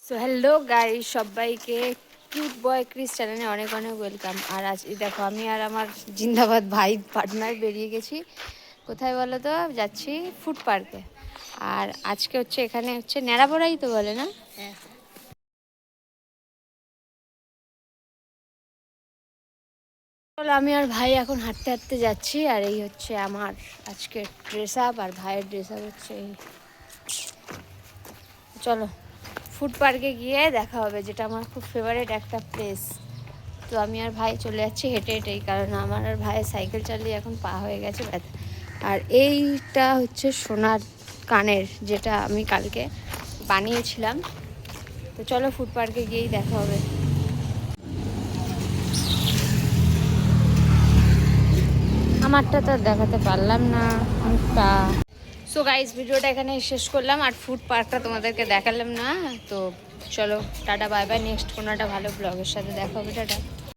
So hello guys, সবাইকে cute বয় Chris চ্যানেলে অনেক অনেক ওয়েলকাম। আর আজ দেখো আমি আর আমার জিন্দাবাদ ভাই পার্টনার বেরিয়ে গেছি। কোথায় বলো তো? যাচ্ছি ফুড পার্কে। আর আজকে হচ্ছে এখানে হচ্ছে ন্যাড়াপড়াই তো বলে না? চলো আমি আর ভাই এখন হাঁটতে হাঁটতে যাচ্ছি। আর এই হচ্ছে আমার আজকে ড্রেস আপ, আর ভাইয়ের ড্রেস আপ হচ্ছে এই। চলো ফুড পার্কে গিয়ে দেখা হবে, যেটা আমার খুব ফেভারিট একটা প্লেস। তো আমি আর ভাই চলে যাচ্ছি হেঁটে হেঁটেই, কারণ আমার আর ভাইয়ের সাইকেল চালিয়ে এখন পা হয়ে গেছে ব্যথা। আর এইটা হচ্ছে সোনার কানের, যেটা আমি কালকে বানিয়েছিলাম। তো চলো ফুড পার্কে গিয়েই দেখা হবে। আমারটা তো দেখাতে পারলাম না মুখটা। সো গাইস, ভিডিওটা এখানে শেষ করলাম, আর ফুড পার্কটা তোমাদেরকে দেখালাম না। তো চলো টাটা বাই বাই, নেক্সট কোনো একটা ভালো ব্লগের সাথে দেখা হবে, টাটা।